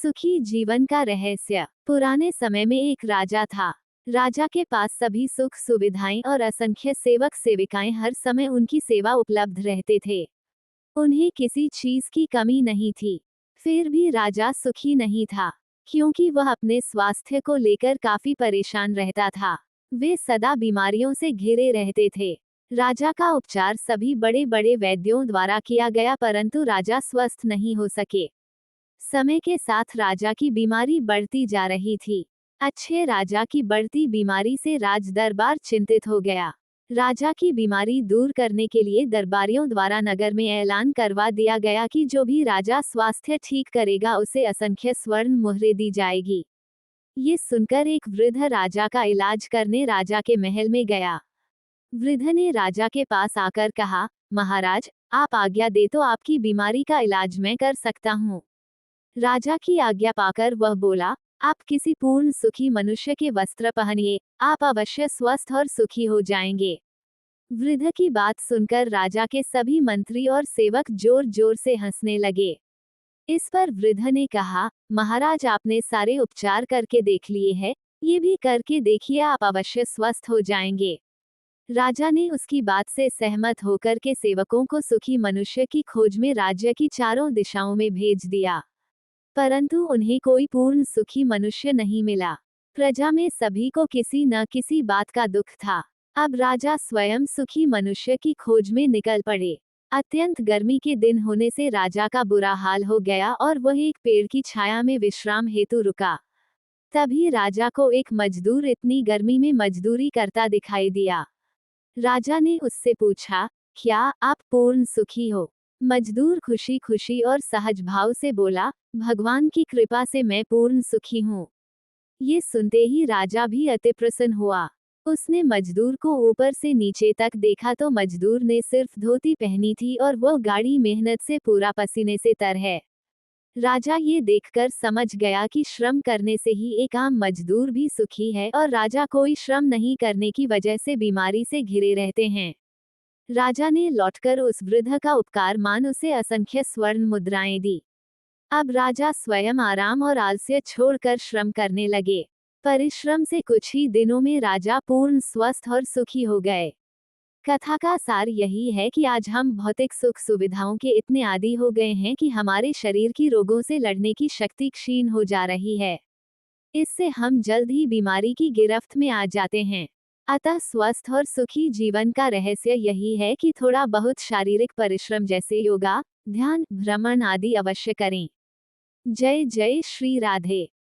सुखी जीवन का रहस्य। पुराने समय में एक राजा था। राजा के पास सभी सुख सुविधाएं और असंख्य सेवक सेविकाएं हर समय उनकी सेवा उपलब्ध रहते थे। उन्हें किसी चीज की कमी नहीं थी। फिर भी राजा सुखी नहीं था, क्योंकि वह अपने स्वास्थ्य को लेकर काफी परेशान रहता था। वे सदा बीमारियों से घिरे रहते थे। राजा का उपचार सभी बड़े बड़े वैद्यों द्वारा किया गया, परंतु राजा स्वस्थ नहीं हो सके। समय के साथ राजा की बीमारी बढ़ती जा रही थी। अच्छे राजा की बढ़ती बीमारी से राज दरबार चिंतित हो गया। राजा की बीमारी दूर करने के लिए दरबारियों द्वारा नगर में ऐलान करवा दिया गया कि जो भी राजा स्वास्थ्य ठीक करेगा उसे असंख्य स्वर्ण मुहरें दी जाएगी। ये सुनकर एक वृद्ध राजा का इलाज करने राजा के महल में गया। वृद्ध ने राजा के पास आकर कहा, महाराज, आप आज्ञा दे तो आपकी बीमारी का इलाज मैं कर सकता हूँ। राजा की आज्ञा पाकर वह बोला, आप किसी पूर्ण सुखी मनुष्य के वस्त्र पहनिए, आप अवश्य स्वस्थ और सुखी हो जाएंगे। वृद्ध की बात सुनकर राजा के सभी मंत्री और सेवक जोर जोर से हंसने लगे। इस पर वृद्ध ने कहा, महाराज, आपने सारे उपचार करके देख लिए हैं, ये भी करके देखिए, आप अवश्य स्वस्थ हो जाएंगे। राजा ने उसकी बात से सहमत होकर के सेवकों को सुखी मनुष्य की खोज में राज्य की चारों दिशाओं में भेज दिया, परंतु उन्हें कोई पूर्ण सुखी मनुष्य नहीं मिला। प्रजा में सभी को किसी न किसी बात का दुख था। अब राजा स्वयं सुखी मनुष्य की खोज में निकल पड़े। अत्यंत गर्मी के दिन होने से राजा का बुरा हाल हो गया और वह एक पेड़ की छाया में विश्राम हेतु रुका। तभी राजा को एक मजदूर इतनी गर्मी में मजदूरी करता दिखाई दिया। राजा ने उससे पूछा, क्या आप पूर्ण सुखी हो? मजदूर खुशी खुशी और सहज भाव से बोला, भगवान की कृपा से मैं पूर्ण सुखी हूँ। ये सुनते ही राजा भी अति प्रसन्न हुआ। उसने मजदूर को ऊपर से नीचे तक देखा तो मजदूर ने सिर्फ धोती पहनी थी और वो गाढ़ी मेहनत से पूरा पसीने से तर है। राजा ये देखकर समझ गया कि श्रम करने से ही एक आम मजदूर भी सुखी है और राजा कोई श्रम नहीं करने की वजह से बीमारी से घिरे रहते हैं। राजा ने लौटकर उस वृद्ध का उपकार मान उसे असंख्य स्वर्ण मुद्राएं दी। अब राजा स्वयं आराम और आलस्य छोड़कर श्रम करने लगे। परिश्रम से कुछ ही दिनों में राजा पूर्ण स्वस्थ और सुखी हो गए। कथा का सार यही है कि आज हम भौतिक सुख सुविधाओं के इतने आदी हो गए हैं कि हमारे शरीर की रोगों से लड़ने की शक्ति क्षीण हो जा रही है। इससे हम जल्द ही बीमारी की गिरफ्त में आ जाते हैं। अतः स्वस्थ और सुखी जीवन का रहस्य यही है कि थोड़ा बहुत शारीरिक परिश्रम जैसे योगा, ध्यान, भ्रमण आदि अवश्य करें। जय जय श्री राधे।